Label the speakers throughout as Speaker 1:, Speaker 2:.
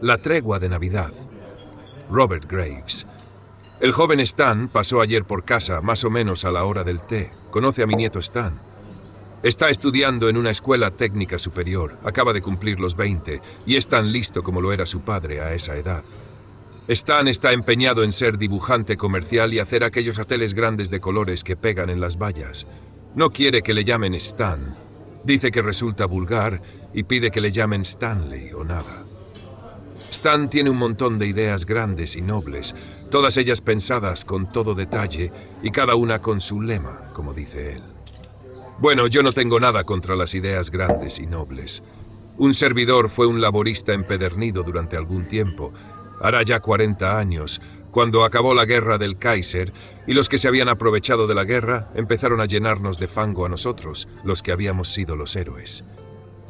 Speaker 1: La tregua de Navidad. Robert Graves. El joven Stan pasó ayer por casa, más o menos a la hora del té. Conoce a mi nieto Stan. Está estudiando en una escuela técnica superior, acaba de cumplir los 20 y es tan listo como lo era su padre a esa edad. Stan está empeñado en ser dibujante comercial y hacer aquellos hoteles grandes de colores que pegan en las vallas. No quiere que le llamen Stan. Dice que resulta vulgar y pide que le llamen Stanley o nada. Stan tiene un montón de ideas grandes y nobles, todas ellas pensadas con todo detalle y cada una con su lema, como dice él. Bueno, yo no tengo nada contra las ideas grandes y nobles. Un servidor fue un laborista empedernido durante algún tiempo, hará ya 40 años, cuando acabó la guerra del Kaiser, y los que se habían aprovechado de la guerra empezaron a llenarnos de fango a nosotros, los que habíamos sido los héroes.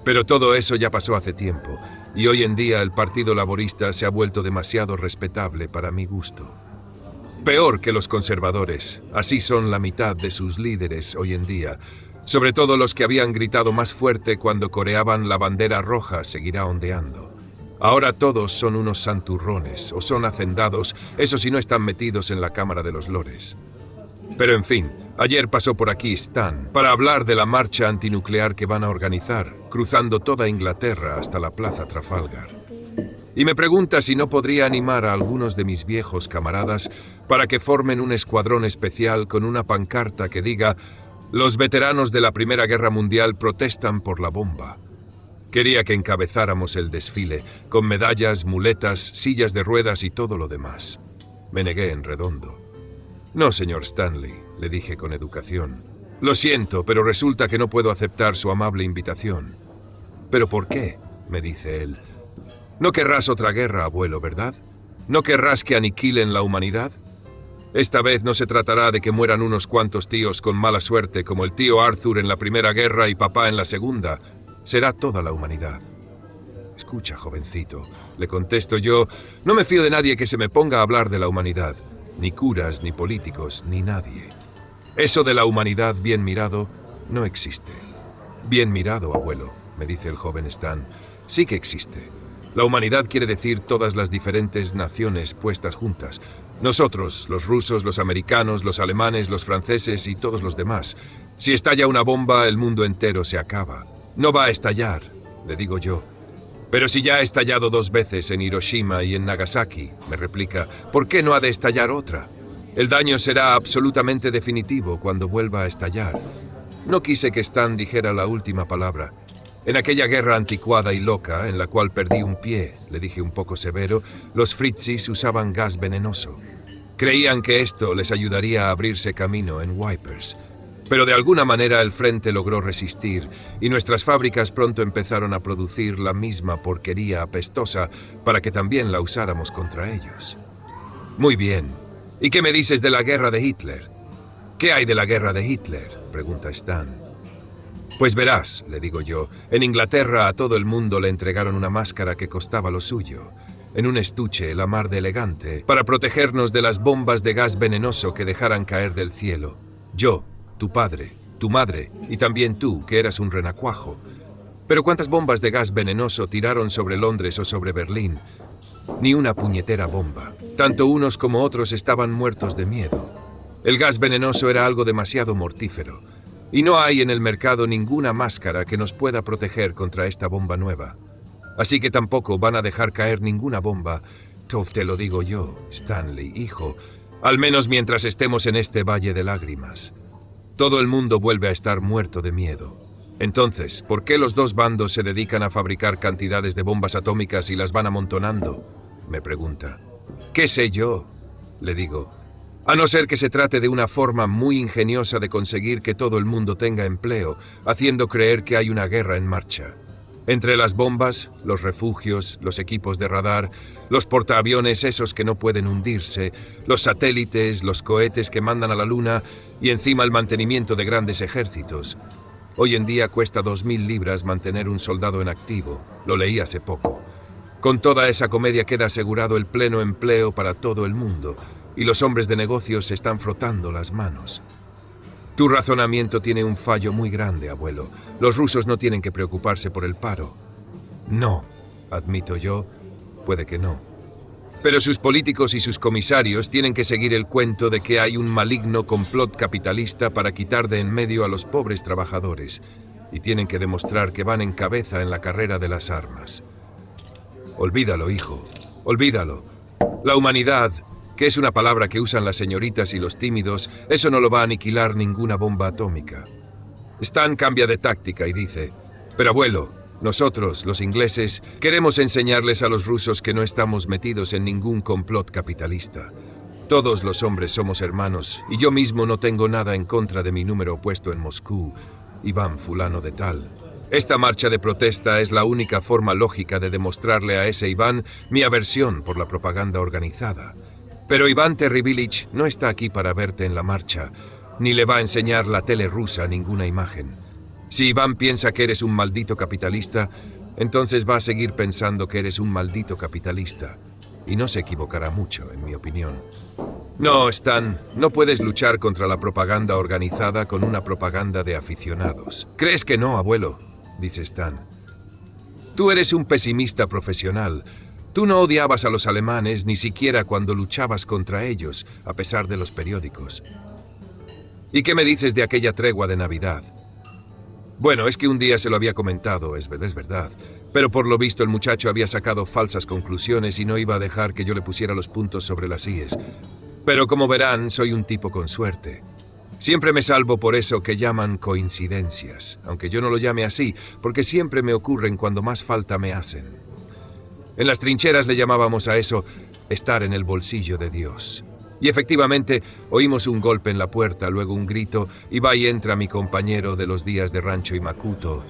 Speaker 1: Pero todo eso ya pasó hace tiempo, y hoy en día el Partido Laborista se ha vuelto demasiado respetable para mi gusto. Peor que los conservadores, así son la mitad de sus líderes hoy en día, sobre todo los que habían gritado más fuerte cuando coreaban la bandera roja seguirá ondeando. Ahora todos son unos santurrones, o son hacendados, eso si no están metidos en la Cámara de los Lores. Pero en fin, ayer pasó por aquí Stan para hablar de la marcha antinuclear que van a organizar, cruzando toda Inglaterra hasta la Plaza Trafalgar. Y me pregunta si no podría animar a algunos de mis viejos camaradas para que formen un escuadrón especial con una pancarta que diga: «Los veteranos de la Primera Guerra Mundial protestan por la bomba». Quería que encabezáramos el desfile, con medallas, muletas, sillas de ruedas y todo lo demás. Me negué en redondo. «No, señor Stanley», le dije con educación. «Lo siento, pero resulta que no puedo aceptar su amable invitación». «¿Pero por qué?», me dice él. «No querrás otra guerra, abuelo, ¿verdad? ¿No querrás que aniquilen la humanidad? Esta vez no se tratará de que mueran unos cuantos tíos con mala suerte como el tío Arthur en la Primera Guerra y papá en la Segunda. Será toda la humanidad». «Escucha, jovencito», le contesto yo, «no me fío de nadie que se me ponga a hablar de la humanidad. Ni curas, ni políticos, ni nadie. Eso de la humanidad bien mirado no existe». «Bien mirado, abuelo», me dice el joven Stan. «Sí que existe. La humanidad quiere decir todas las diferentes naciones puestas juntas. Nosotros, los rusos, los americanos, los alemanes, los franceses y todos los demás. Si estalla una bomba, el mundo entero se acaba. No va a estallar», le digo yo. «Pero si ya ha estallado 2 veces en Hiroshima y en Nagasaki», me replica, «¿por qué no ha de estallar otra? El daño será absolutamente definitivo cuando vuelva a estallar». No quise que Stan dijera la última palabra. «En aquella guerra anticuada y loca, en la cual perdí un pie», le dije un poco severo, «los fritzis usaban gas venenoso. Creían que esto les ayudaría a abrirse camino en Wipers. Pero de alguna manera el frente logró resistir y nuestras fábricas pronto empezaron a producir la misma porquería apestosa para que también la usáramos contra ellos». «Muy bien. ¿Y qué me dices de la guerra de Hitler?» «¿Qué hay de la guerra de Hitler?», pregunta Stan. «Pues verás», le digo yo, «en Inglaterra a todo el mundo le entregaron una máscara que costaba lo suyo, en un estuche la mar de elegante, para protegernos de las bombas de gas venenoso que dejaran caer del cielo. Yo, tu padre, tu madre y también tú, que eras un renacuajo. Pero ¿cuántas bombas de gas venenoso tiraron sobre Londres o sobre Berlín? Ni una puñetera bomba. Tanto unos como otros estaban muertos de miedo. El gas venenoso era algo demasiado mortífero. Y no hay en el mercado ninguna máscara que nos pueda proteger contra esta bomba nueva. Así que tampoco van a dejar caer ninguna bomba. Te lo digo yo, Stanley, hijo, al menos mientras estemos en este valle de lágrimas. Todo el mundo vuelve a estar muerto de miedo. Entonces, ¿por qué los 2 bandos se dedican a fabricar cantidades de bombas atómicas y las van amontonando?», me pregunta. «¿Qué sé yo?», le digo. «A no ser que se trate de una forma muy ingeniosa de conseguir que todo el mundo tenga empleo, haciendo creer que hay una guerra en marcha. Entre las bombas, los refugios, los equipos de radar, los portaaviones esos que no pueden hundirse, los satélites, los cohetes que mandan a la luna y encima el mantenimiento de grandes ejércitos. Hoy en día cuesta 2.000 libras mantener un soldado en activo, lo leí hace poco. Con toda esa comedia queda asegurado el pleno empleo para todo el mundo y los hombres de negocios se están frotando las manos. Tu razonamiento tiene un fallo muy grande, abuelo. Los rusos no tienen que preocuparse por el paro». «No», admito yo, puede que no. Pero sus políticos y sus comisarios tienen que seguir el cuento de que hay un maligno complot capitalista para quitar de en medio a los pobres trabajadores, y tienen que demostrar que van en cabeza en la carrera de las armas. Olvídalo, hijo, olvídalo. La humanidad, que es una palabra que usan las señoritas y los tímidos, eso no lo va a aniquilar ninguna bomba atómica. Stan cambia de táctica y dice: pero abuelo, nosotros, los ingleses, queremos enseñarles a los rusos que no estamos metidos en ningún complot capitalista. Todos los hombres somos hermanos, y yo mismo no tengo nada en contra de mi número opuesto en Moscú, Iván fulano de tal. Esta marcha de protesta es la única forma lógica de demostrarle a ese Iván mi aversión por la propaganda organizada. Pero Iván Terribilich no está aquí para verte en la marcha, ni le va a enseñar la tele rusa ninguna imagen. Si Iván piensa que eres un maldito capitalista, entonces va a seguir pensando que eres un maldito capitalista. Y no se equivocará mucho, en mi opinión. No, Stan, no puedes luchar contra la propaganda organizada con una propaganda de aficionados. ¿Crees que no, abuelo?, dice Stan. Tú eres un pesimista profesional. Tú no odiabas a los alemanes ni siquiera cuando luchabas contra ellos, a pesar de los periódicos. ¿Y qué me dices de aquella tregua de Navidad? Bueno, es que un día se lo había comentado, es verdad. Pero por lo visto el muchacho había sacado falsas conclusiones y no iba a dejar que yo le pusiera los puntos sobre las íes. Pero como verán, soy un tipo con suerte. Siempre me salvo por eso que llaman coincidencias, aunque yo no lo llame así, porque siempre me ocurren cuando más falta me hacen. En las trincheras le llamábamos a eso estar en el bolsillo de Dios. Y efectivamente, oímos un golpe en la puerta, luego un grito, y va y entra mi compañero de los días de rancho y Macuto,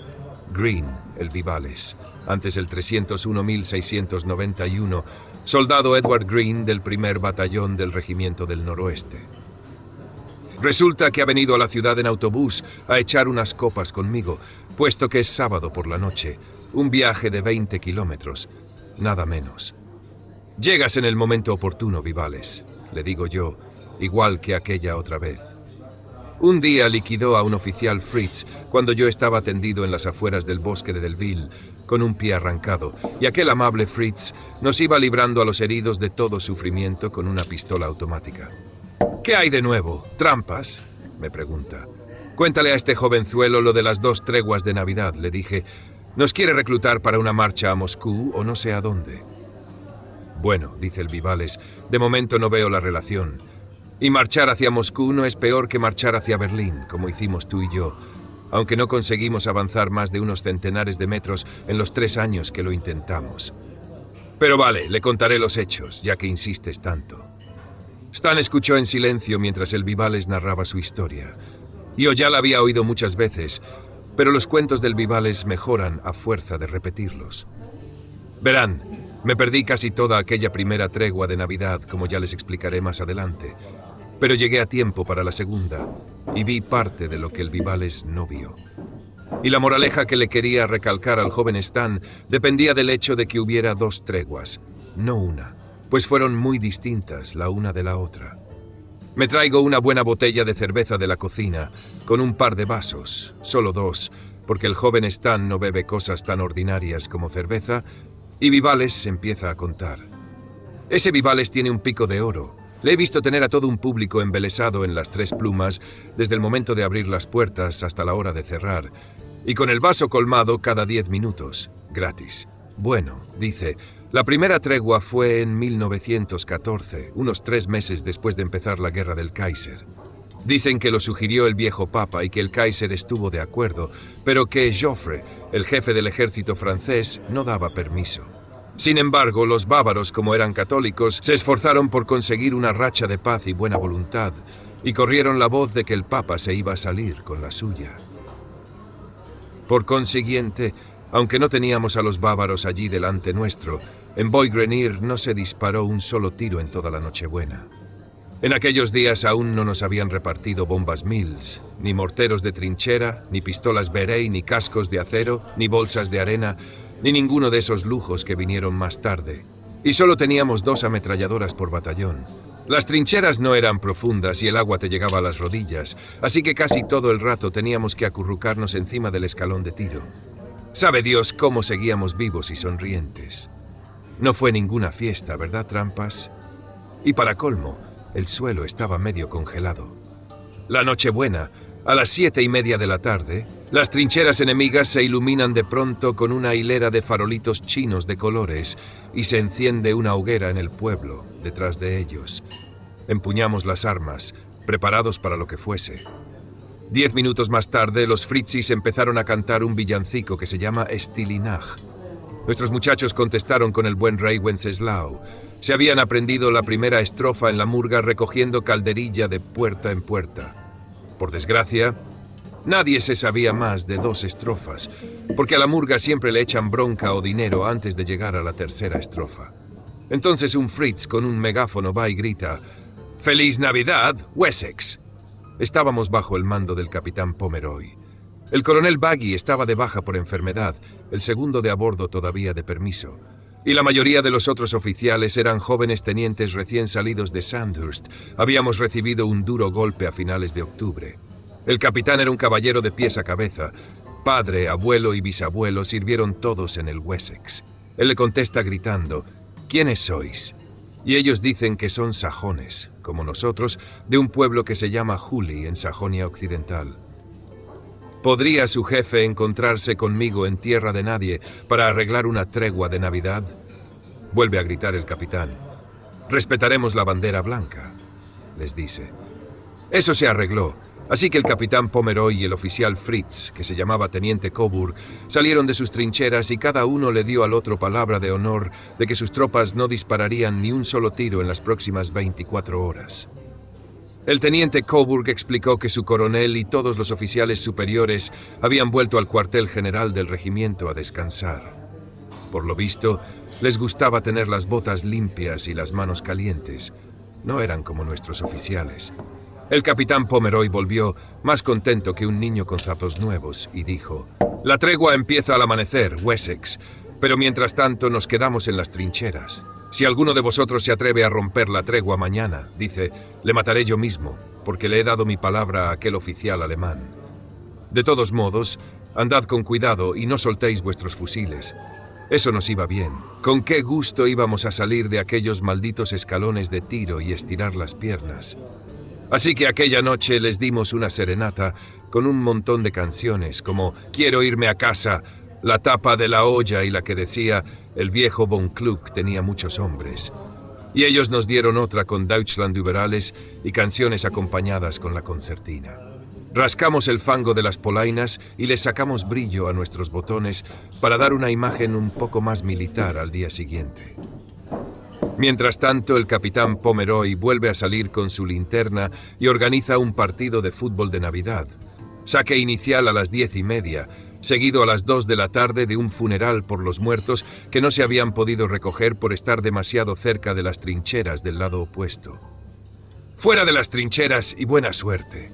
Speaker 1: Green, el Vivales, antes el 301.691, soldado Edward Green del primer batallón del Regimiento del Noroeste. Resulta que ha venido a la ciudad en autobús a echar unas copas conmigo, puesto que es sábado por la noche, un viaje de 20 kilómetros, nada menos. Llegas en el momento oportuno, Vivales, le digo yo, igual que aquella otra vez. Un día liquidó a un oficial Fritz cuando yo estaba tendido en las afueras del bosque de Delville, con un pie arrancado, y aquel amable Fritz nos iba librando a los heridos de todo sufrimiento con una pistola automática. ¿Qué hay de nuevo? ¿Trampas?, me pregunta. Cuéntale a este jovenzuelo lo de las 2 treguas de Navidad, le dije. Nos quiere reclutar para una marcha a Moscú o no sé a dónde. Bueno, dice el Vivales, de momento no veo la relación. Y marchar hacia Moscú no es peor que marchar hacia Berlín, como hicimos tú y yo, aunque no conseguimos avanzar más de unos centenares de metros en los 3 años que lo intentamos. Pero vale, le contaré los hechos, ya que insistes tanto. Stan escuchó en silencio mientras el Vivales narraba su historia. Yo ya la había oído muchas veces, pero los cuentos del Vivales mejoran a fuerza de repetirlos. Verán, me perdí casi toda aquella primera tregua de Navidad, como ya les explicaré más adelante, pero llegué a tiempo para la segunda y vi parte de lo que el Vivales no vio. Y la moraleja que le quería recalcar al joven Stan dependía del hecho de que hubiera 2 treguas, no una, pues fueron muy distintas la una de la otra. Me traigo una buena botella de cerveza de la cocina, con un par de vasos, solo 2, porque el joven Stan no bebe cosas tan ordinarias como cerveza, y Vivales empieza a contar. Ese Vivales tiene un pico de oro. Le he visto tener a todo un público embelesado en las 3 plumas, desde el momento de abrir las puertas hasta la hora de cerrar, y con el vaso colmado cada 10 minutos, gratis. Bueno, dice, la primera tregua fue en 1914, unos 3 meses después de empezar la guerra del Kaiser. Dicen que lo sugirió el viejo papa y que el Kaiser estuvo de acuerdo, pero que Joffre, el jefe del ejército francés, no daba permiso. Sin embargo, los bávaros, como eran católicos, se esforzaron por conseguir una racha de paz y buena voluntad, y corrieron la voz de que el papa se iba a salir con la suya. Por consiguiente, aunque no teníamos a los bávaros allí delante nuestro, en Boy-Grenier no se disparó un solo tiro en toda la Nochebuena. En aquellos días aún no nos habían repartido bombas Mills, ni morteros de trinchera, ni pistolas Berey, ni cascos de acero, ni bolsas de arena, ni ninguno de esos lujos que vinieron más tarde. Y solo teníamos 2 ametralladoras por batallón. Las trincheras no eran profundas y el agua te llegaba a las rodillas, así que casi todo el rato teníamos que acurrucarnos encima del escalón de tiro. Sabe Dios cómo seguíamos vivos y sonrientes. No fue ninguna fiesta, ¿verdad, trampas? Y para colmo, el suelo estaba medio congelado. La Nochebuena, a las 7:30 de la tarde, las trincheras enemigas se iluminan de pronto con una hilera de farolitos chinos de colores y se enciende una hoguera en el pueblo, detrás de ellos. Empuñamos las armas, preparados para lo que fuese. 10 minutos más tarde, los fritzis empezaron a cantar un villancico que se llama Stilinaj. Nuestros muchachos contestaron con el buen rey Wenceslao. Se habían aprendido la primera estrofa en la murga recogiendo calderilla de puerta en puerta. Por desgracia, nadie se sabía más de 2 estrofas, porque a la murga siempre le echan bronca o dinero antes de llegar a la tercera estrofa. Entonces un fritz con un megáfono va y grita: ¡Feliz Navidad, Wessex! Estábamos bajo el mando del capitán Pomeroy. El coronel Baggy estaba de baja por enfermedad, el segundo de a bordo todavía de permiso. Y la mayoría de los otros oficiales eran jóvenes tenientes recién salidos de Sandhurst. Habíamos recibido un duro golpe a finales de octubre. El capitán era un caballero de pies a cabeza. Padre, abuelo y bisabuelo sirvieron todos en el Wessex. Él le contesta gritando: ¿quiénes sois? Y ellos dicen que son sajones, como nosotros, de un pueblo que se llama Huli, en Sajonia Occidental. ¿Podría su jefe encontrarse conmigo en tierra de nadie para arreglar una tregua de Navidad? Vuelve a gritar el capitán. Respetaremos la bandera blanca, les dice. Eso se arregló, así que el capitán Pomeroy y el oficial Fritz, que se llamaba teniente Coburg, salieron de sus trincheras y cada uno le dio al otro palabra de honor de que sus tropas no dispararían ni un solo tiro en las próximas 24 horas. El teniente Coburg explicó que su coronel y todos los oficiales superiores habían vuelto al cuartel general del regimiento a descansar. Por lo visto, les gustaba tener las botas limpias y las manos calientes. No eran como nuestros oficiales. El capitán Pomeroy volvió más contento que un niño con zapatos nuevos y dijo: «La tregua empieza al amanecer, Wessex, pero mientras tanto nos quedamos en las trincheras. Si alguno de vosotros se atreve a romper la tregua mañana, dice, le mataré yo mismo, porque le he dado mi palabra a aquel oficial alemán. De todos modos, andad con cuidado y no soltéis vuestros fusiles». Eso nos iba bien. Con qué gusto íbamos a salir de aquellos malditos escalones de tiro y estirar las piernas. Así que aquella noche les dimos una serenata con un montón de canciones, como «Quiero irme a casa», «La tapa de la olla» y la que decía «El viejo von Kluck tenía muchos hombres». Y ellos nos dieron otra con «Deutschland über alles» y canciones acompañadas con la concertina. Rascamos el fango de las polainas y les sacamos brillo a nuestros botones para dar una imagen un poco más militar al día siguiente. Mientras tanto, el capitán Pomeroy vuelve a salir con su linterna y organiza un partido de fútbol de Navidad. Saque inicial a las 10:30, seguido a las 2 de la tarde de un funeral por los muertos que no se habían podido recoger por estar demasiado cerca de las trincheras del lado opuesto. «Fuera de las trincheras y buena suerte»,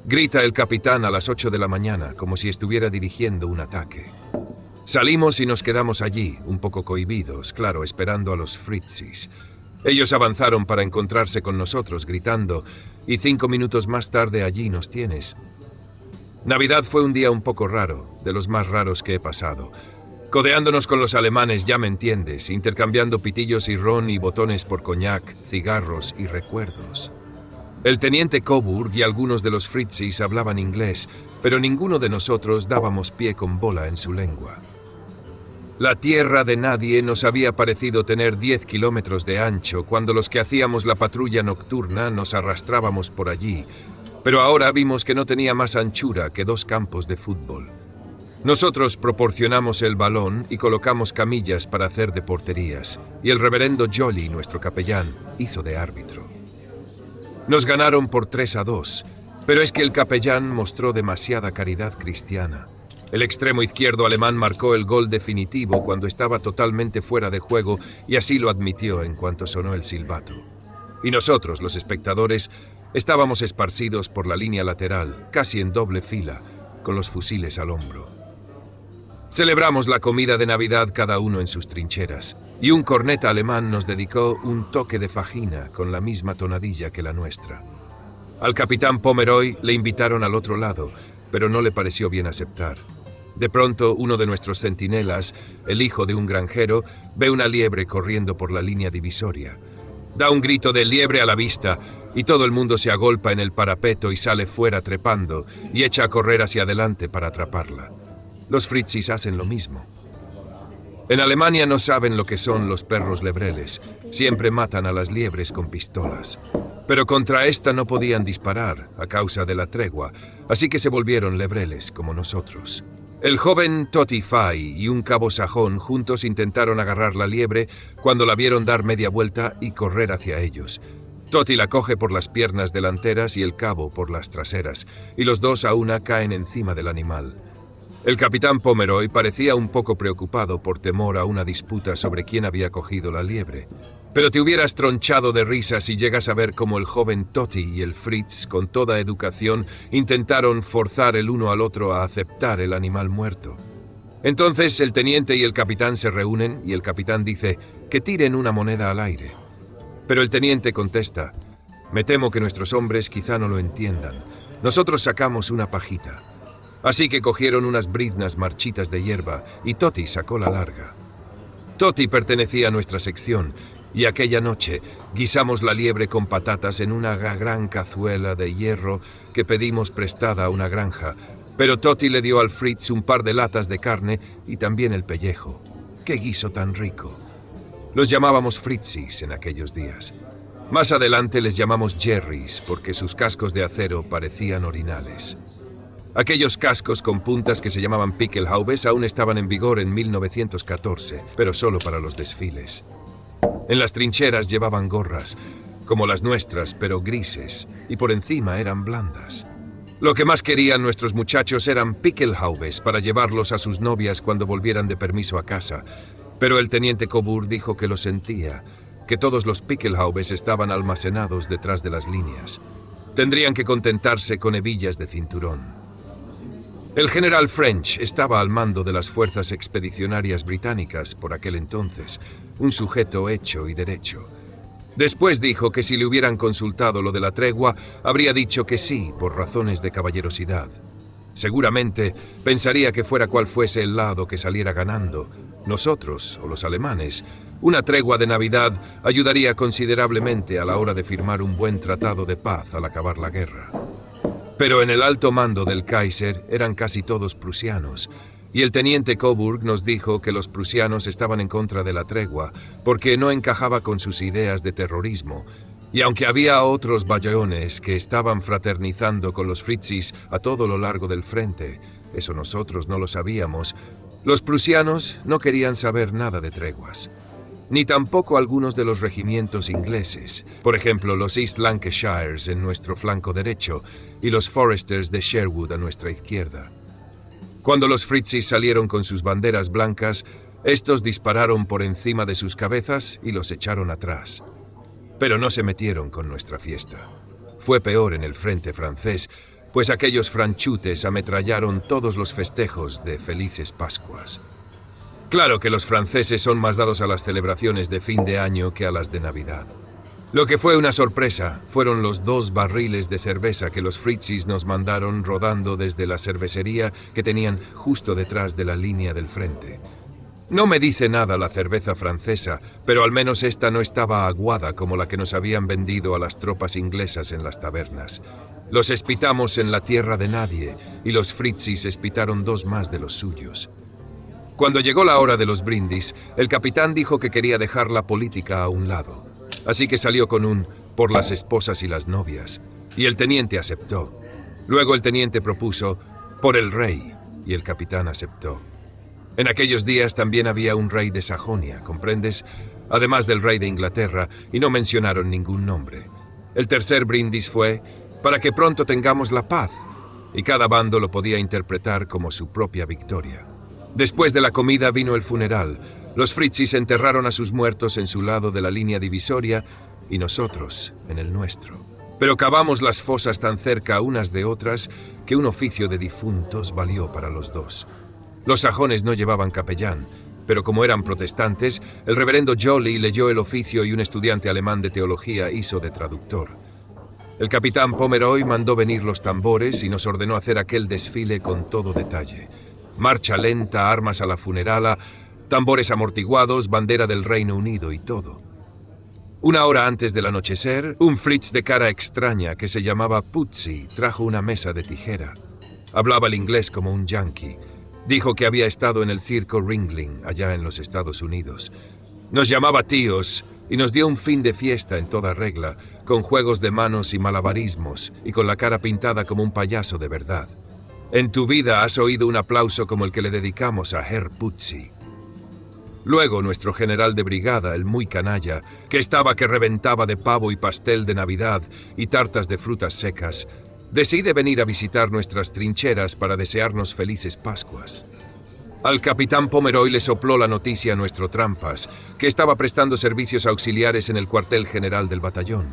Speaker 1: grita el capitán a las 8 de la mañana, como si estuviera dirigiendo un ataque. Salimos y nos quedamos allí, un poco cohibidos, claro, esperando a los fritzis. Ellos avanzaron para encontrarse con nosotros, gritando, y 5 minutos más tarde allí nos tienes. Navidad fue un día un poco raro, de los más raros que he pasado. Codeándonos con los alemanes, ya me entiendes, intercambiando pitillos y ron y botones por coñac, cigarros y recuerdos. El teniente Coburg y algunos de los fritzis hablaban inglés, pero ninguno de nosotros dábamos pie con bola en su lengua. La tierra de nadie nos había parecido tener 10 kilómetros de ancho cuando los que hacíamos la patrulla nocturna nos arrastrábamos por allí, pero ahora vimos que no tenía más anchura que 2 campos de fútbol. Nosotros proporcionamos el balón y colocamos camillas para hacer de porterías, y el reverendo Jolly, nuestro capellán, hizo de árbitro. Nos ganaron por 3-2, pero es que el capellán mostró demasiada caridad cristiana. El extremo izquierdo alemán marcó el gol definitivo cuando estaba totalmente fuera de juego y así lo admitió en cuanto sonó el silbato. Y nosotros, los espectadores, estábamos esparcidos por la línea lateral, casi en doble fila, con los fusiles al hombro. Celebramos la comida de Navidad cada uno en sus trincheras, y un corneta alemán nos dedicó un toque de fajina con la misma tonadilla que la nuestra. Al capitán Pomeroy le invitaron al otro lado, pero no le pareció bien aceptar. De pronto, uno de nuestros centinelas, el hijo de un granjero, ve una liebre corriendo por la línea divisoria. Da un grito de liebre a la vista y todo el mundo se agolpa en el parapeto y sale fuera trepando y echa a correr hacia adelante para atraparla. Los fritzis hacen lo mismo. En Alemania no saben lo que son los perros lebreles. Siempre matan a las liebres con pistolas. Pero contra esta no podían disparar a causa de la tregua, así que se volvieron lebreles como nosotros. El joven Totti Fay y un cabo sajón juntos intentaron agarrar la liebre cuando la vieron dar media vuelta y correr hacia ellos. Totti la coge por las piernas delanteras y el cabo por las traseras, y los dos a una caen encima del animal. El capitán Pomeroy parecía un poco preocupado por temor a una disputa sobre quién había cogido la liebre. Pero te hubieras tronchado de risa si llegas a ver cómo el joven Totti y el Fritz, con toda educación, intentaron forzar el uno al otro a aceptar el animal muerto. Entonces el teniente y el capitán se reúnen y el capitán dice que tiren una moneda al aire. Pero el teniente contesta: me temo que nuestros hombres quizá no lo entiendan. Nosotros sacamos una pajita. Así que cogieron unas briznas marchitas de hierba y Totti sacó la larga. Totti pertenecía a nuestra sección y aquella noche guisamos la liebre con patatas en una gran cazuela de hierro que pedimos prestada a una granja, pero Totti le dio al Fritz un par de latas de carne y también el pellejo. ¡Qué guiso tan rico! Los llamábamos Fritzis en aquellos días. Más adelante les llamamos Jerrys porque sus cascos de acero parecían orinales. Aquellos cascos con puntas que se llamaban Pickelhaubes aún estaban en vigor en 1914, pero solo para los desfiles. En las trincheras llevaban gorras, como las nuestras, pero grises, y por encima eran blandas. Lo que más querían nuestros muchachos eran Pickelhaubes para llevarlos a sus novias cuando volvieran de permiso a casa, pero el teniente Coburg dijo que lo sentía, que todos los Pickelhaubes estaban almacenados detrás de las líneas. Tendrían que contentarse con hebillas de cinturón. El general French estaba al mando de las fuerzas expedicionarias británicas por aquel entonces, un sujeto hecho y derecho. Después dijo que si le hubieran consultado lo de la tregua, habría dicho que sí por razones de caballerosidad. Seguramente pensaría que fuera cual fuese el lado que saliera ganando, nosotros o los alemanes, una tregua de Navidad ayudaría considerablemente a la hora de firmar un buen tratado de paz al acabar la guerra. Pero en el alto mando del Kaiser eran casi todos prusianos, y el teniente Coburg nos dijo que los prusianos estaban en contra de la tregua porque no encajaba con sus ideas de terrorismo, y aunque había otros batallones que estaban fraternizando con los fritzis a todo lo largo del frente, eso nosotros no lo sabíamos, los prusianos no querían saber nada de treguas. Ni tampoco algunos de los regimientos ingleses, por ejemplo los East Lancashires en nuestro flanco derecho y los Foresters de Sherwood a nuestra izquierda. Cuando los fritzis salieron con sus banderas blancas, estos dispararon por encima de sus cabezas y los echaron atrás. Pero no se metieron con nuestra fiesta. Fue peor en el frente francés, pues aquellos franchutes ametrallaron todos los festejos de Felices Pascuas. Claro que los franceses son más dados a las celebraciones de fin de año que a las de Navidad. Lo que fue una sorpresa fueron los 2 barriles de cerveza que los fritzis nos mandaron rodando desde la cervecería que tenían justo detrás de la línea del frente. No me dice nada la cerveza francesa, pero al menos esta no estaba aguada como la que nos habían vendido a las tropas inglesas en las tabernas. Los espitamos en la tierra de nadie y los fritzis espitaron 2 más de los suyos. Cuando llegó la hora de los brindis, el capitán dijo que quería dejar la política a un lado. Así que salió con un por las esposas y las novias, y el teniente aceptó. Luego el teniente propuso por el rey, y el capitán aceptó. En aquellos días también había un rey de Sajonia, ¿comprendes? Además del rey de Inglaterra, y no mencionaron ningún nombre. El tercer brindis fue para que pronto tengamos la paz, y cada bando lo podía interpretar como su propia victoria. Después de la comida vino el funeral. Los fritzis enterraron a sus muertos en su lado de la línea divisoria y nosotros en el nuestro. Pero cavamos las fosas tan cerca unas de otras que un oficio de difuntos valió para los 2. Los sajones no llevaban capellán, pero como eran protestantes, el reverendo Joly leyó el oficio y un estudiante alemán de teología hizo de traductor. El capitán Pomeroy mandó venir los tambores y nos ordenó hacer aquel desfile con todo detalle. Marcha lenta, armas a la funerala, tambores amortiguados, bandera del Reino Unido y todo. Una hora antes del anochecer, un Fritz de cara extraña que se llamaba Putsy trajo una mesa de tijera. Hablaba el inglés como un yankee. Dijo que había estado en el circo Ringling, allá en los Estados Unidos. Nos llamaba tíos y nos dio un fin de fiesta en toda regla, con juegos de manos y malabarismos, y con la cara pintada como un payaso de verdad. En tu vida has oído un aplauso como el que le dedicamos a Herr Putsy. Luego nuestro general de brigada, el muy canalla, que estaba que reventaba de pavo y pastel de Navidad y tartas de frutas secas, decide venir a visitar nuestras trincheras para desearnos felices Pascuas. Al capitán Pomeroy le sopló la noticia a nuestro Trampas, que estaba prestando servicios auxiliares en el cuartel general del batallón.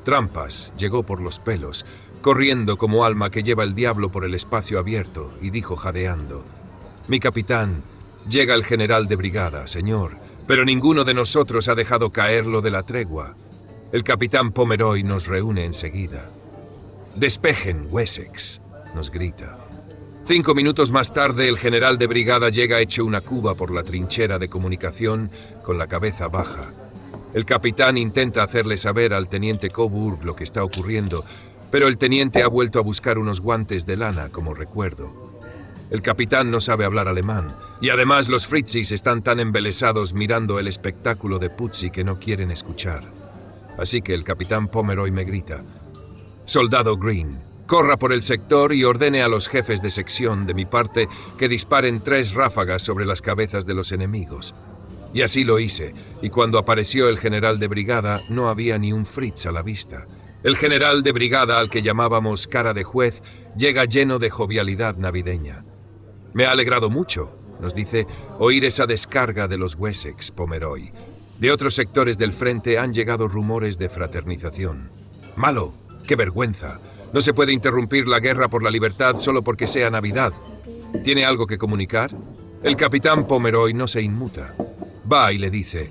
Speaker 1: Trampas llegó por los pelos, corriendo como alma que lleva el diablo por el espacio abierto, y dijo jadeando: «Mi capitán, llega el general de brigada, señor, pero ninguno de nosotros ha dejado caer lo de la tregua. El capitán Pomeroy nos reúne enseguida». «Despejen, Wessex», nos grita. 5 minutos más tarde, el general de brigada llega hecho una cuba por la trinchera de comunicación con la cabeza baja. El capitán intenta hacerle saber al teniente Coburg lo que está ocurriendo, pero el teniente ha vuelto a buscar unos guantes de lana como recuerdo. El capitán no sabe hablar alemán, y además los Fritzis están tan embelesados mirando el espectáculo de Putsy que no quieren escuchar. Así que el capitán Pomeroy me grita: «Soldado Green, corra por el sector y ordene a los jefes de sección de mi parte que disparen 3 ráfagas sobre las cabezas de los enemigos». Y así lo hice, y cuando apareció el general de brigada no había ni un Fritz a la vista. El general de brigada, al que llamábamos cara de juez, llega lleno de jovialidad navideña. «Me ha alegrado mucho», nos dice, «oír esa descarga de los Wessex, Pomeroy. De otros sectores del frente han llegado rumores de fraternización». «Malo, qué vergüenza. No se puede interrumpir la guerra por la libertad solo porque sea Navidad. ¿Tiene algo que comunicar?» El capitán Pomeroy no se inmuta. Va y le dice: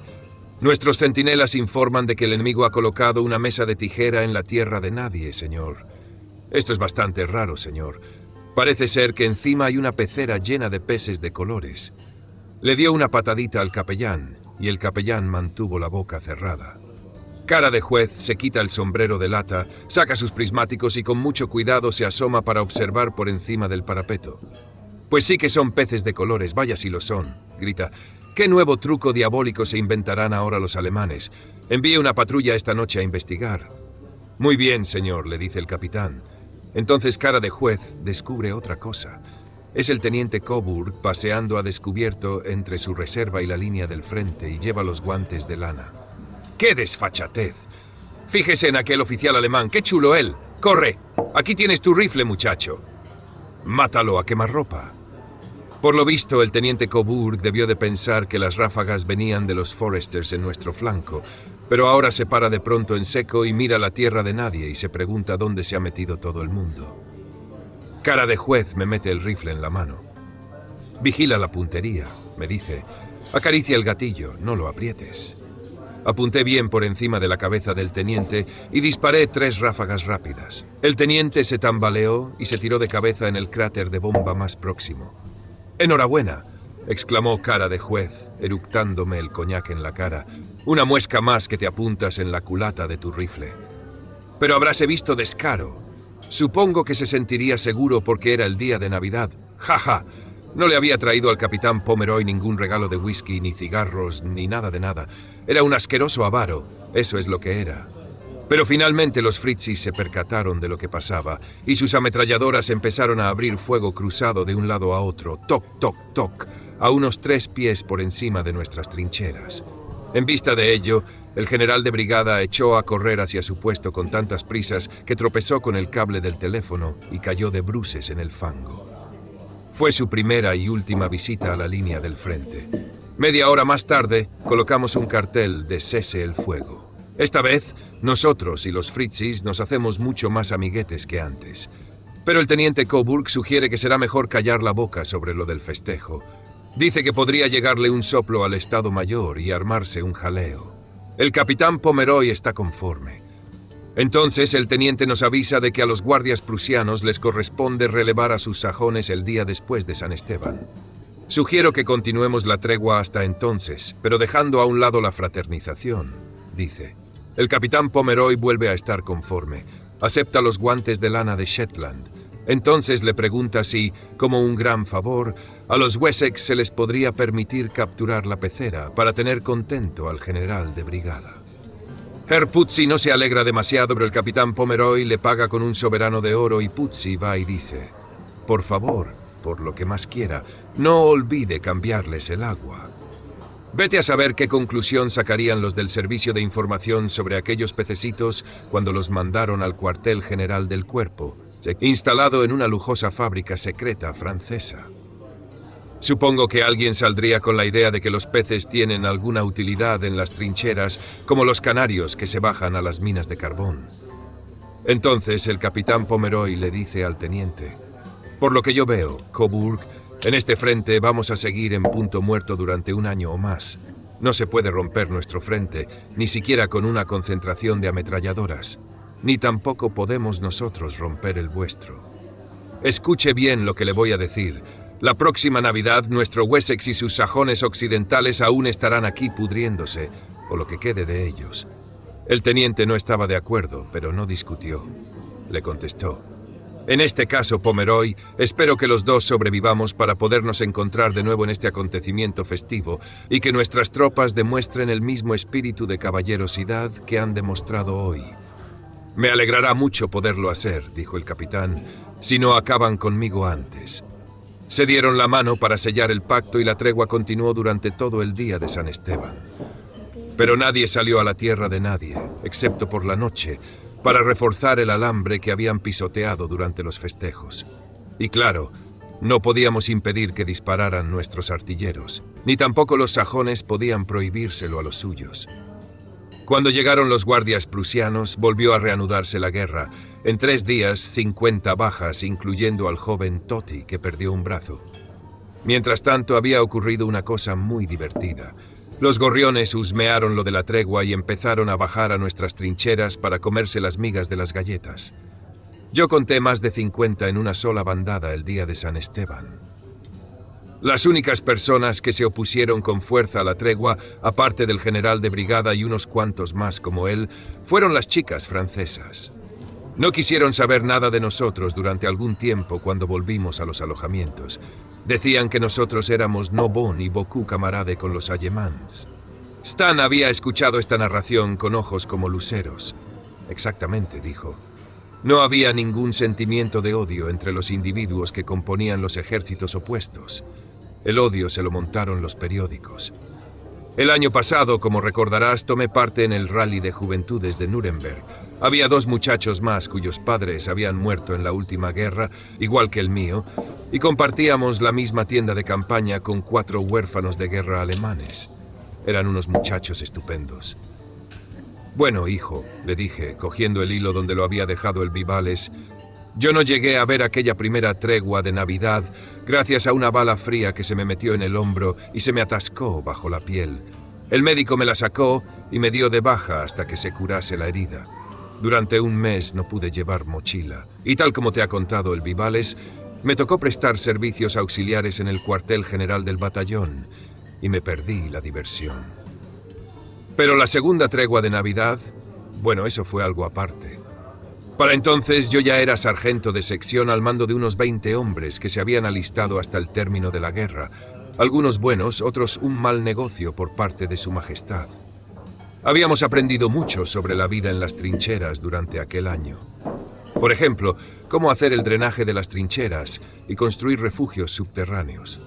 Speaker 1: «Nuestros centinelas informan de que el enemigo ha colocado una mesa de tijera en la tierra de nadie, señor. Esto es bastante raro, señor. Parece ser que encima hay una pecera llena de peces de colores». Le dio una patadita al capellán, y el capellán mantuvo la boca cerrada. Cara de juez se quita el sombrero de lata, saca sus prismáticos y con mucho cuidado se asoma para observar por encima del parapeto. «Pues sí que son peces de colores, vaya si lo son», grita. «¿Qué nuevo truco diabólico se inventarán ahora los alemanes? Envíe una patrulla esta noche a investigar». «Muy bien, señor», le dice el capitán. Entonces cara de juez descubre otra cosa. Es el teniente Coburg paseando a descubierto entre su reserva y la línea del frente y lleva los guantes de lana. ¡Qué desfachatez! Fíjese en aquel oficial alemán, qué chulo él. ¡Corre! Aquí tienes tu rifle, muchacho. Mátalo a quemarropa. Por lo visto, el teniente Coburg debió de pensar que las ráfagas venían de los Foresters en nuestro flanco, pero ahora se para de pronto en seco y mira la tierra de nadie y se pregunta dónde se ha metido todo el mundo. Cara de juez me mete el rifle en la mano. «Vigila la puntería», me dice. «Acaricia el gatillo, no lo aprietes». Apunté bien por encima de la cabeza del teniente y disparé 3 ráfagas rápidas. El teniente se tambaleó y se tiró de cabeza en el cráter de bomba más próximo. «¡Enhorabuena!», exclamó cara de juez, eructándome el coñac en la cara. «Una muesca más que te apuntas en la culata de tu rifle». «Pero habráse visto descaro. Supongo que se sentiría seguro porque era el día de Navidad. ¡Ja, ja! No le había traído al capitán Pomeroy ningún regalo de whisky, ni cigarros, ni nada de nada. Era un asqueroso avaro, eso es lo que era». Pero finalmente los Fritzis se percataron de lo que pasaba y sus ametralladoras empezaron a abrir fuego cruzado de un lado a otro, toc, toc, toc, a unos 3 pies por encima de nuestras trincheras. En vista de ello, el general de brigada echó a correr hacia su puesto con tantas prisas que tropezó con el cable del teléfono y cayó de bruces en el fango. Fue su primera y última visita a la línea del frente. Media hora más tarde, colocamos un cartel de cese el fuego. Esta vez, nosotros y los Fritzis nos hacemos mucho más amiguetes que antes. Pero el teniente Coburg sugiere que será mejor callar la boca sobre lo del festejo. Dice que podría llegarle un soplo al Estado Mayor y armarse un jaleo. El capitán Pomeroy está conforme. Entonces el teniente nos avisa de que a los guardias prusianos les corresponde relevar a sus sajones el día después de San Esteban. Sugiero que continuemos la tregua hasta entonces, pero dejando a un lado la fraternización, dice. El capitán Pomeroy vuelve a estar conforme. Acepta los guantes de lana de Shetland. Entonces le pregunta si, como un gran favor, a los Wessex se les podría permitir capturar la pecera para tener contento al general de brigada. Herr Puzzi no se alegra demasiado, pero el capitán Pomeroy le paga con un soberano de oro y Puzzi va y dice: por favor, por lo que más quiera, no olvide cambiarles el agua. Vete a saber qué conclusión sacarían los del servicio de información sobre aquellos pececitos cuando los mandaron al cuartel general del cuerpo, instalado en una lujosa fábrica secreta francesa. Supongo que alguien saldría con la idea de que los peces tienen alguna utilidad en las trincheras, como los canarios que se bajan a las minas de carbón. Entonces el capitán Pomeroy le dice al teniente: por lo que yo veo, Coburg, en este frente vamos a seguir en punto muerto durante un año o más. No se puede romper nuestro frente, ni siquiera con una concentración de ametralladoras. Ni tampoco podemos nosotros romper el vuestro. Escuche bien lo que le voy a decir. La próxima Navidad, nuestro Wessex y sus sajones occidentales aún estarán aquí pudriéndose, o lo que quede de ellos. El teniente no estaba de acuerdo, pero no discutió. Le contestó: en este caso, Pomeroy, espero que los dos sobrevivamos para podernos encontrar de nuevo en este acontecimiento festivo y que nuestras tropas demuestren el mismo espíritu de caballerosidad que han demostrado hoy. Me alegrará mucho poderlo hacer, dijo el capitán, si no acaban conmigo antes. Se dieron la mano para sellar el pacto y la tregua continuó durante todo el día de San Esteban. Pero nadie salió a la tierra de nadie, excepto por la noche, para reforzar el alambre que habían pisoteado durante los festejos. Y claro, no podíamos impedir que dispararan nuestros artilleros, ni tampoco los sajones podían prohibírselo a los suyos. Cuando llegaron los guardias prusianos, volvió a reanudarse la guerra. En 3 días, 50 bajas, incluyendo al joven Totti, que perdió un brazo. Mientras tanto, había ocurrido una cosa muy divertida. Los gorriones husmearon lo de la tregua y empezaron a bajar a nuestras trincheras para comerse las migas de las galletas. Yo conté más de 50 en una sola bandada el día de San Esteban. Las únicas personas que se opusieron con fuerza a la tregua, aparte del general de brigada y unos cuantos más como él, fueron las chicas francesas. No quisieron saber nada de nosotros durante algún tiempo cuando volvimos a los alojamientos. Decían que nosotros éramos no bon y beaucoup camarade con los allemans. Stan había escuchado esta narración con ojos como luceros. Exactamente, dijo. No había ningún sentimiento de odio entre los individuos que componían los ejércitos opuestos. El odio se lo montaron los periódicos. El año pasado, como recordarás, tomé parte en el rally de juventudes de Nuremberg. Había 2 muchachos más cuyos padres habían muerto en la última guerra, igual que el mío, y compartíamos la misma tienda de campaña con 4 huérfanos de guerra alemanes. Eran unos muchachos estupendos. Bueno, hijo, le dije, cogiendo el hilo donde lo había dejado el Vivales, yo no llegué a ver aquella primera tregua de Navidad gracias a una bala fría que se me metió en el hombro y se me atascó bajo la piel. El médico me la sacó y me dio de baja hasta que se curase la herida. Durante 1 mes no pude llevar mochila. Y tal como te ha contado el Vivales, me tocó prestar servicios auxiliares en el cuartel general del batallón y me perdí la diversión. Pero la segunda tregua de Navidad, bueno, eso fue algo aparte. Para entonces yo ya era sargento de sección al mando de unos 20 hombres que se habían alistado hasta el término de la guerra. Algunos buenos, otros un mal negocio por parte de su majestad. Habíamos aprendido mucho sobre la vida en las trincheras durante aquel año. Por ejemplo, cómo hacer el drenaje de las trincheras y construir refugios subterráneos.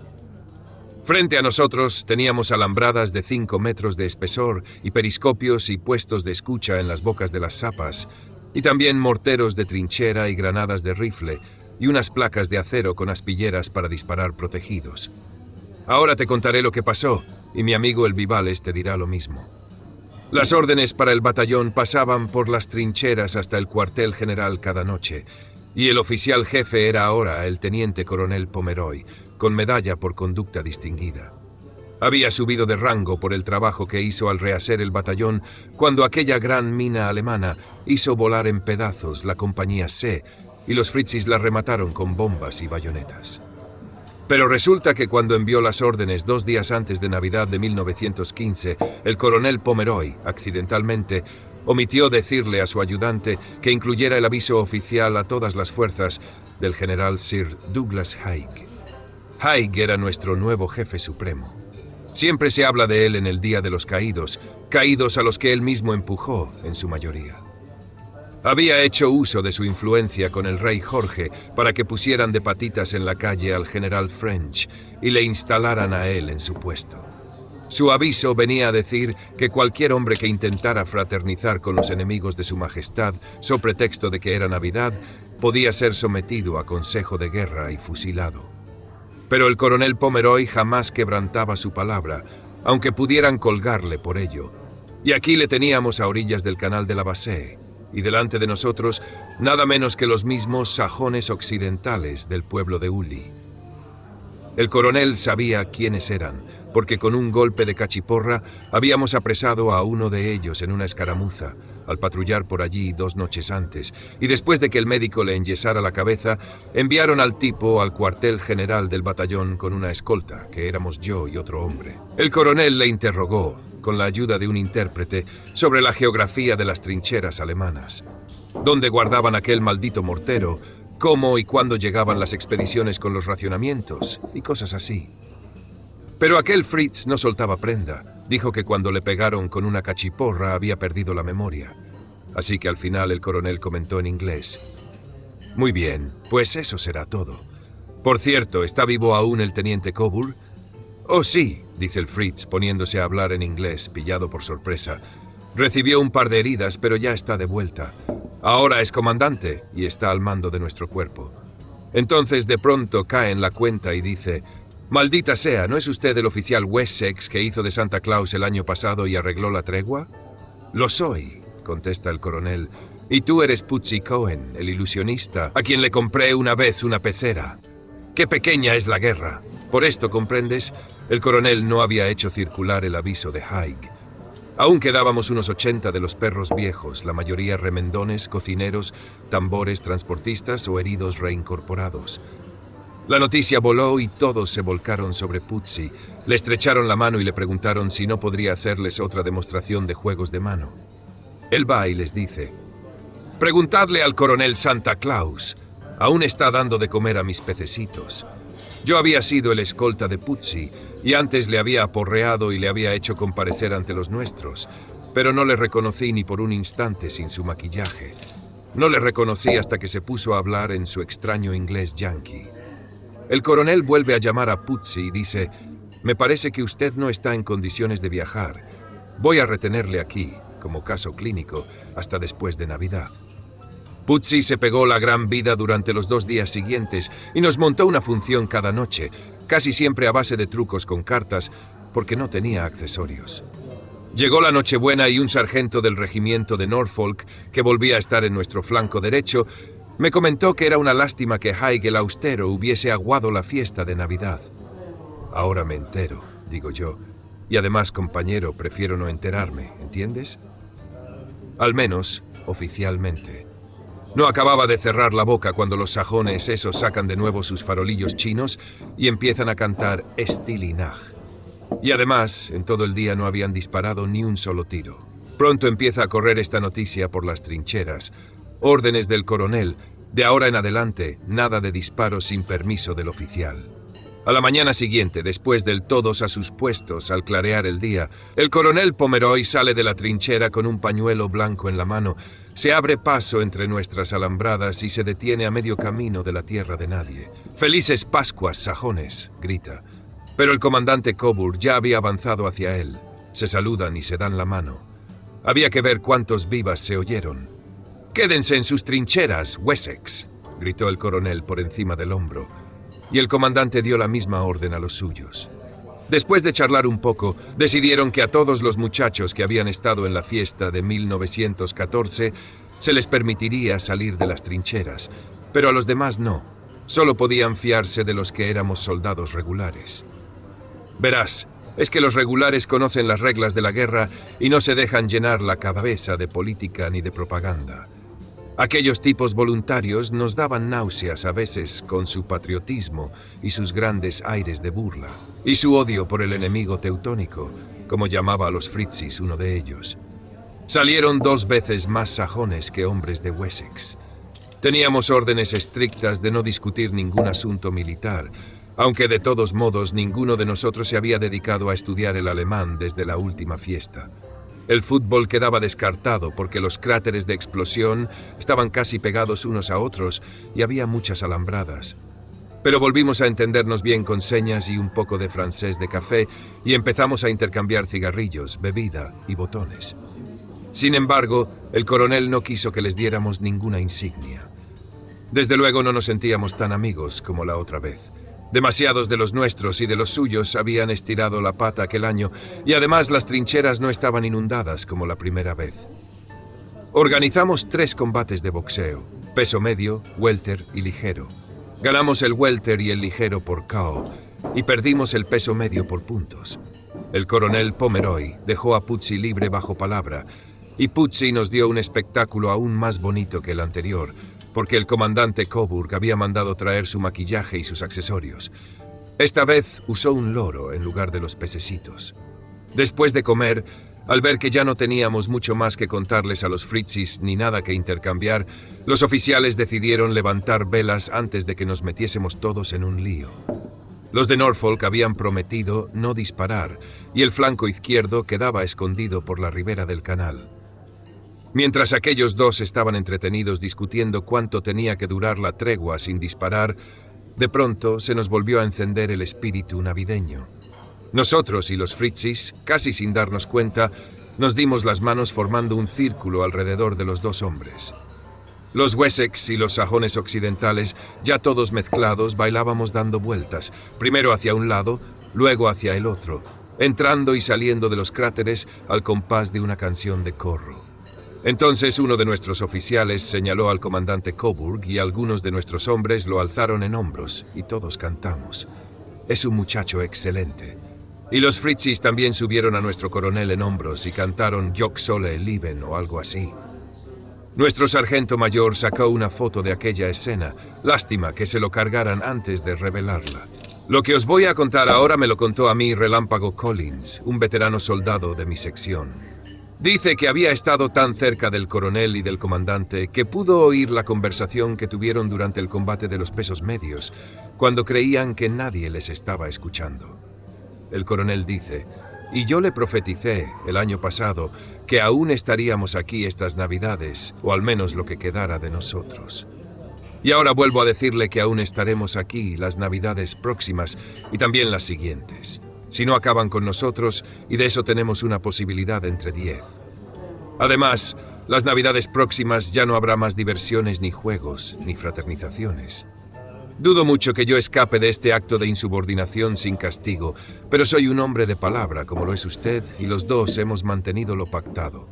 Speaker 1: Frente a nosotros teníamos alambradas de 5 metros de espesor y periscopios y puestos de escucha en las bocas de las sapas, y también morteros de trinchera y granadas de rifle, y unas placas de acero con aspilleras para disparar protegidos. Ahora te contaré lo que pasó, y mi amigo el Vivales te dirá lo mismo. Las órdenes para el batallón pasaban por las trincheras hasta el cuartel general cada noche, y el oficial jefe era ahora el teniente coronel Pomeroy, con medalla por conducta distinguida. Había subido de rango por el trabajo que hizo al rehacer el batallón cuando aquella gran mina alemana hizo volar en pedazos la compañía C y los fritzis la remataron con bombas y bayonetas. Pero resulta que cuando envió las órdenes 2 días antes de Navidad de 1915, el coronel Pomeroy, accidentalmente, omitió decirle a su ayudante que incluyera el aviso oficial a todas las fuerzas del general Sir Douglas Haig. Haig era nuestro nuevo jefe supremo. Siempre se habla de él en el Día de los Caídos, caídos a los que él mismo empujó, en su mayoría. Había hecho uso de su influencia con el rey Jorge para que pusieran de patitas en la calle al general French y le instalaran a él en su puesto. Su aviso venía a decir que cualquier hombre que intentara fraternizar con los enemigos de su majestad, so pretexto de que era Navidad, podía ser sometido a consejo de guerra y fusilado. Pero el coronel Pomeroy jamás quebrantaba su palabra, aunque pudieran colgarle por ello. Y aquí le teníamos a orillas del canal de la Bassée, y delante de nosotros nada menos que los mismos sajones occidentales del pueblo de Uli. El coronel sabía quiénes eran, porque con un golpe de cachiporra habíamos apresado a uno de ellos en una escaramuza, al patrullar por allí 2 noches antes, y después de que el médico le enyesara la cabeza, enviaron al tipo al cuartel general del batallón con una escolta, que éramos yo y otro hombre. El coronel le interrogó, con la ayuda de un intérprete, sobre la geografía de las trincheras alemanas. Dónde guardaban aquel maldito mortero, cómo y cuándo llegaban las expediciones con los racionamientos, y cosas así. Pero aquel Fritz no soltaba prenda. Dijo que cuando le pegaron con una cachiporra había perdido la memoria. Así que al final el coronel comentó en inglés: «Muy bien, pues eso será todo. Por cierto, ¿está vivo aún el teniente Coburn?» «Oh, sí», dice el Fritz, poniéndose a hablar en inglés, pillado por sorpresa. «Recibió un par de heridas, pero ya está de vuelta. Ahora es comandante y está al mando de nuestro cuerpo». Entonces de pronto cae en la cuenta y dice: «Maldita sea, ¿no es usted el oficial Wessex que hizo de Santa Claus el año pasado y arregló la tregua?» «Lo soy», contesta el coronel. «Y tú eres Pudsey Cohen, el ilusionista, a quien le compré una vez una pecera. ¡Qué pequeña es la guerra!» Por esto, ¿comprendes? El coronel no había hecho circular el aviso de Haig. Aún quedábamos unos 80 de los perros viejos, la mayoría remendones, cocineros, tambores, transportistas o heridos reincorporados. La noticia voló y todos se volcaron sobre Pudsey. Le estrecharon la mano y le preguntaron si no podría hacerles otra demostración de juegos de mano. Él va y les dice: «Preguntadle al coronel Santa Claus. Aún está dando de comer a mis pececitos. Yo había sido el escolta de Pudsey y antes le había aporreado y le había hecho comparecer ante los nuestros, pero no le reconocí ni por un instante sin su maquillaje. No le reconocí hasta que se puso a hablar en su extraño inglés yankee». El coronel vuelve a llamar a Pudsey y dice: «Me parece que usted no está en condiciones de viajar. Voy a retenerle aquí, como caso clínico, hasta después de Navidad». Pudsey se pegó la gran vida durante los 2 días siguientes y nos montó una función cada noche, casi siempre a base de trucos con cartas, porque no tenía accesorios. Llegó la Nochebuena y un sargento del regimiento de Norfolk, que volvía a estar en nuestro flanco derecho, me comentó que era una lástima que Haig el austero hubiese aguado la fiesta de Navidad. «Ahora me entero», digo yo, «y además, compañero, prefiero no enterarme, ¿entiendes?» Al menos, oficialmente. No acababa de cerrar la boca cuando los sajones esos sacan de nuevo sus farolillos chinos y empiezan a cantar Stille Nacht. Y además, en todo el día no habían disparado ni un solo tiro. Pronto empieza a correr esta noticia por las trincheras. Órdenes del coronel: de ahora en adelante, nada de disparos sin permiso del oficial. A la mañana siguiente, después del todos a sus puestos al clarear el día, el coronel Pomeroy sale de la trinchera con un pañuelo blanco en la mano, se abre paso entre nuestras alambradas y se detiene a medio camino de la tierra de nadie. «¡Felices Pascuas, sajones!», grita. Pero el comandante Coburn ya había avanzado hacia él. Se saludan y se dan la mano. Había que ver cuántos vivas se oyeron. «¡Quédense en sus trincheras, Wessex!», gritó el coronel por encima del hombro. Y el comandante dio la misma orden a los suyos. Después de charlar un poco, decidieron que a todos los muchachos que habían estado en la fiesta de 1914 se les permitiría salir de las trincheras, pero a los demás no. Solo podían fiarse de los que éramos soldados regulares. «Verás, es que los regulares conocen las reglas de la guerra y no se dejan llenar la cabeza de política ni de propaganda. Aquellos tipos voluntarios nos daban náuseas a veces con su patriotismo y sus grandes aires de burla, y su odio por el enemigo teutónico, como llamaba a los fritzis uno de ellos. Salieron 2 veces más sajones que hombres de Wessex. Teníamos órdenes estrictas de no discutir ningún asunto militar, aunque de todos modos ninguno de nosotros se había dedicado a estudiar el alemán desde la última fiesta. El fútbol quedaba descartado porque los cráteres de explosión estaban casi pegados unos a otros y había muchas alambradas. Pero volvimos a entendernos bien con señas y un poco de francés de café y empezamos a intercambiar cigarrillos, bebida y botones. Sin embargo, el coronel no quiso que les diéramos ninguna insignia. Desde luego no nos sentíamos tan amigos como la otra vez. Demasiados de los nuestros y de los suyos habían estirado la pata aquel año y además las trincheras no estaban inundadas como la primera vez. Organizamos 3 combates de boxeo, peso medio, welter y ligero. Ganamos el welter y el ligero por KO y perdimos el peso medio por puntos. El coronel Pomeroy dejó a Puzzi libre bajo palabra y Puzzi nos dio un espectáculo aún más bonito que el anterior, porque el comandante Coburg había mandado traer su maquillaje y sus accesorios. Esta vez usó un loro en lugar de los pececitos. Después de comer, al ver que ya no teníamos mucho más que contarles a los fritzis ni nada que intercambiar, los oficiales decidieron levantar velas antes de que nos metiésemos todos en un lío. Los de Norfolk habían prometido no disparar y el flanco izquierdo quedaba escondido por la ribera del canal. Mientras aquellos 2 estaban entretenidos discutiendo cuánto tenía que durar la tregua sin disparar, de pronto se nos volvió a encender el espíritu navideño. Nosotros y los fritzis, casi sin darnos cuenta, nos dimos las manos formando un círculo alrededor de los 2 hombres. Los Wessex y los sajones occidentales, ya todos mezclados, bailábamos dando vueltas, primero hacia un lado, luego hacia el otro, entrando y saliendo de los cráteres al compás de una canción de corro. Entonces uno de nuestros oficiales señaló al comandante Coburg y algunos de nuestros hombres lo alzaron en hombros y todos cantamos. Es un muchacho excelente. Y los fritzis también subieron a nuestro coronel en hombros y cantaron Jock solle lieben o algo así. Nuestro sargento mayor sacó una foto de aquella escena. Lástima que se lo cargaran antes de revelarla. Lo que os voy a contar ahora me lo contó a mí Relámpago Collins, un veterano soldado de mi sección. Dice que había estado tan cerca del coronel y del comandante que pudo oír la conversación que tuvieron durante el combate de los pesos medios, cuando creían que nadie les estaba escuchando. El coronel dice, y yo le profeticé el año pasado que aún estaríamos aquí estas Navidades, o al menos lo que quedara de nosotros. Y ahora vuelvo a decirle que aún estaremos aquí las Navidades próximas y también las siguientes. Si no acaban con nosotros, y de eso tenemos una posibilidad entre 10. Además, las Navidades próximas ya no habrá más diversiones ni juegos, ni fraternizaciones. Dudo mucho que yo escape de este acto de insubordinación sin castigo, pero soy un hombre de palabra, como lo es usted, y los 2 hemos mantenido lo pactado.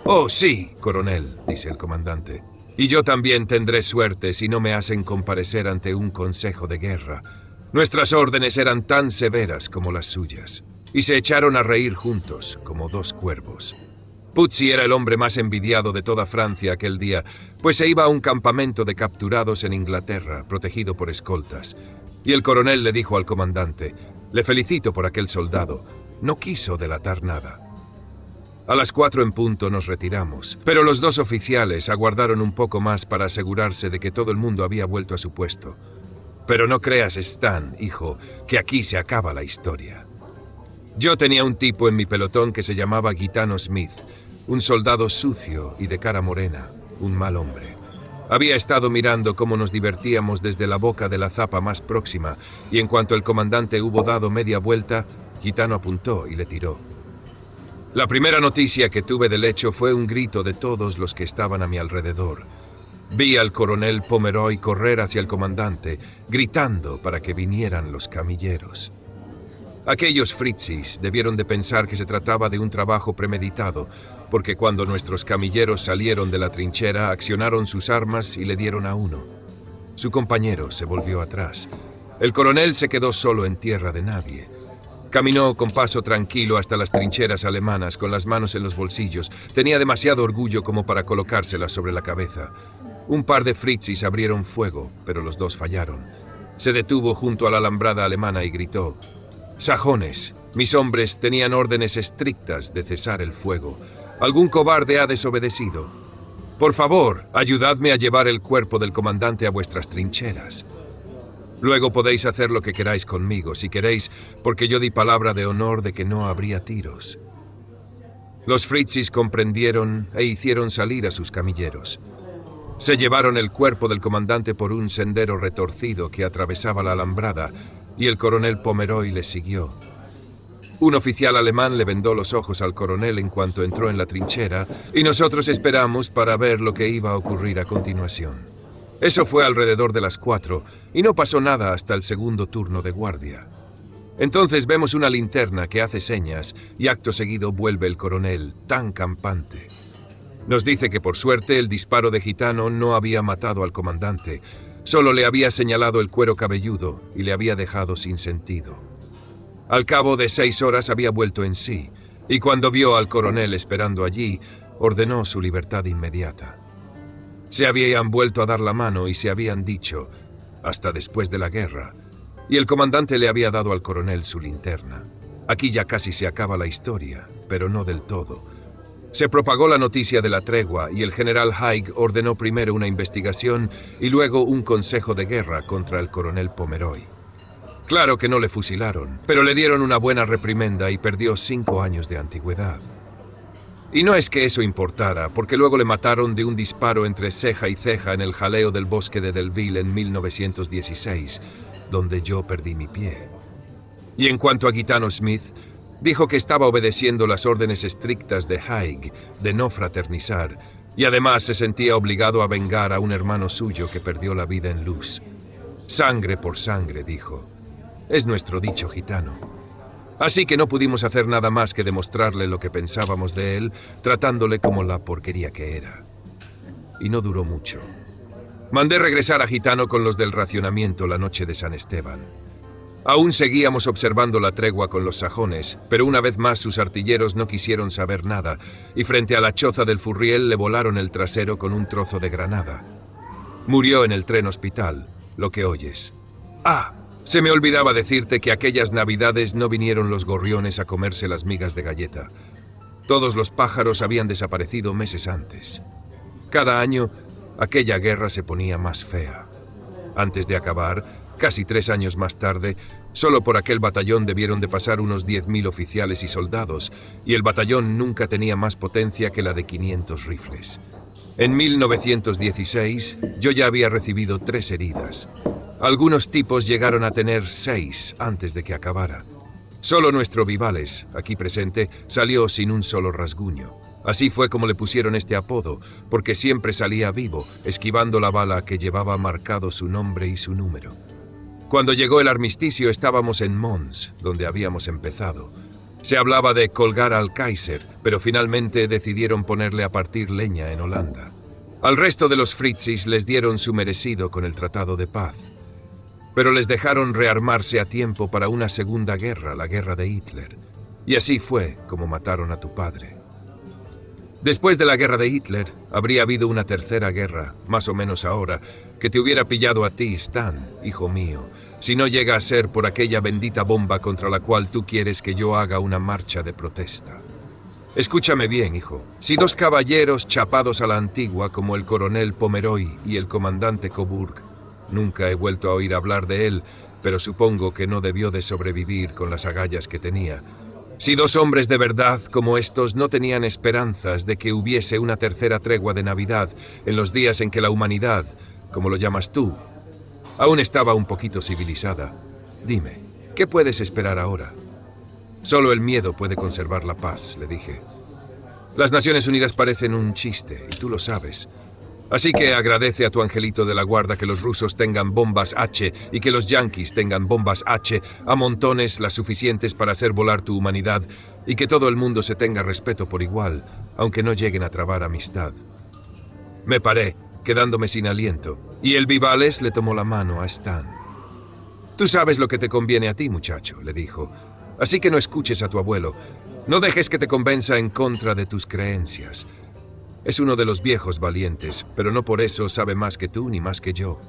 Speaker 1: Oh, sí, coronel, dice el comandante. Y yo también tendré suerte si no me hacen comparecer ante un consejo de guerra. Nuestras órdenes eran tan severas como las suyas, y se echaron a reír juntos, como 2 cuervos. Puzzi era el hombre más envidiado de toda Francia aquel día, pues se iba a un campamento de capturados en Inglaterra, protegido por escoltas. Y el coronel le dijo al comandante, le felicito por aquel soldado, no quiso delatar nada. A las 4 en punto nos retiramos, pero los 2 oficiales aguardaron un poco más para asegurarse de que todo el mundo había vuelto a su puesto. Pero no creas, Stan, hijo, que aquí se acaba la historia. Yo tenía un tipo en mi pelotón que se llamaba Gitano Smith, un soldado sucio y de cara morena, un mal hombre. Había estado mirando cómo nos divertíamos desde la boca de la zapa más próxima, y en cuanto el comandante hubo dado media vuelta, Gitano apuntó y le tiró. La primera noticia que tuve del hecho fue un grito de todos los que estaban a mi alrededor. Vi al coronel Pomeroy correr hacia el comandante, gritando para que vinieran los camilleros. Aquellos fritzis debieron de pensar que se trataba de un trabajo premeditado, porque cuando nuestros camilleros salieron de la trinchera, accionaron sus armas y le dieron a uno. Su compañero se volvió atrás. El coronel se quedó solo en tierra de nadie. Caminó con paso tranquilo hasta las trincheras alemanas con las manos en los bolsillos. Tenía demasiado orgullo como para colocárselas sobre la cabeza. Un par de fritzis abrieron fuego, pero los dos fallaron. Se detuvo junto a la alambrada alemana y gritó: «Sajones, mis hombres tenían órdenes estrictas de cesar el fuego. Algún cobarde ha desobedecido. Por favor, ayudadme a llevar el cuerpo del comandante a vuestras trincheras. Luego podéis hacer lo que queráis conmigo, si queréis, porque yo di palabra de honor de que no habría tiros». Los fritzis comprendieron e hicieron salir a sus camilleros. Se llevaron el cuerpo del comandante por un sendero retorcido que atravesaba la alambrada, y el coronel Pomeroy les siguió. Un oficial alemán le vendó los ojos al coronel en cuanto entró en la trinchera, y nosotros esperamos para ver lo que iba a ocurrir a continuación. Eso fue alrededor de las 4, y no pasó nada hasta el segundo turno de guardia. Entonces vemos una linterna que hace señas, y acto seguido vuelve el coronel, tan campante. Nos dice que por suerte el disparo de Gitano no había matado al comandante, solo le había señalado el cuero cabelludo y le había dejado sin sentido. Al cabo de 6 horas había vuelto en sí, y cuando vio al coronel esperando allí, ordenó su libertad inmediata. Se habían vuelto a dar la mano y se habían dicho, hasta después de la guerra, y el comandante le había dado al coronel su linterna. Aquí ya casi se acaba la historia, pero no del todo. Se propagó la noticia de la tregua y el general Haig ordenó primero una investigación y luego un consejo de guerra contra el coronel Pomeroy. Claro que no le fusilaron, pero le dieron una buena reprimenda y perdió 5 años de antigüedad. Y no es que eso importara, porque luego le mataron de un disparo entre ceja y ceja en el jaleo del bosque de Delville en 1916, donde yo perdí mi pie. Y en cuanto a Gitano Smith, dijo que estaba obedeciendo las órdenes estrictas de Haig de no fraternizar, y además se sentía obligado a vengar a un hermano suyo que perdió la vida en Loos. Sangre por sangre, dijo. Es nuestro dicho gitano. Así que no pudimos hacer nada más que demostrarle lo que pensábamos de él, tratándole como la porquería que era. Y no duró mucho. Mandé regresar a Gitano con los del racionamiento la noche de San Esteban. Aún seguíamos observando la tregua con los sajones, pero una vez más sus artilleros no quisieron saber nada, y frente a la choza del Furriel le volaron el trasero con un trozo de granada. Murió en el tren hospital, lo que oyes. ¡Ah! Se me olvidaba decirte que aquellas navidades no vinieron los gorriones a comerse las migas de galleta. Todos los pájaros habían desaparecido meses antes. Cada año, aquella guerra se ponía más fea. Antes de acabar, casi 3 años más tarde, solo por aquel batallón debieron de pasar unos 10.000 oficiales y soldados, y el batallón nunca tenía más potencia que la de 500 rifles. En 1916, yo ya había recibido 3 heridas. Algunos tipos llegaron a tener 6 antes de que acabara. Solo nuestro Vivales, aquí presente, salió sin un solo rasguño. Así fue como le pusieron este apodo, porque siempre salía vivo, esquivando la bala que llevaba marcado su nombre y su número. Cuando llegó el armisticio estábamos en Mons, donde habíamos empezado. Se hablaba de colgar al Kaiser, pero finalmente decidieron ponerle a partir leña en Holanda. Al resto de los fritzis les dieron su merecido con el Tratado de Paz. Pero les dejaron rearmarse a tiempo para una segunda guerra, la guerra de Hitler. Y así fue como mataron a tu padre. Después de la guerra de Hitler, habría habido una tercera guerra, más o menos ahora, que te hubiera pillado a ti, Stan, hijo mío, si no llega a ser por aquella bendita bomba contra la cual tú quieres que yo haga una marcha de protesta. Escúchame bien, hijo. Si 2 caballeros chapados a la antigua, como el coronel Pomeroy y el comandante Coburg, nunca he vuelto a oír hablar de él, pero supongo que no debió de sobrevivir con las agallas que tenía. Si 2 hombres de verdad como estos no tenían esperanzas de que hubiese una tercera tregua de Navidad en los días en que la humanidad, como lo llamas tú, aún estaba un poquito civilizada, dime, ¿qué puedes esperar ahora? Solo el miedo puede conservar la paz, le dije. Las Naciones Unidas parecen un chiste, y tú lo sabes. Así que agradece a tu angelito de la guarda que los rusos tengan bombas H y que los yanquis tengan bombas H a montones, las suficientes para hacer volar tu humanidad, y que todo el mundo se tenga respeto por igual, aunque no lleguen a trabar amistad. Me paré, quedándome sin aliento, y el Vivales le tomó la mano a Stan. Tú sabes lo que te conviene a ti, muchacho, le dijo. Así que no escuches a tu abuelo. No dejes que te convenza en contra de tus creencias. Es uno de los viejos valientes, pero no por eso sabe más que tú ni más que yo.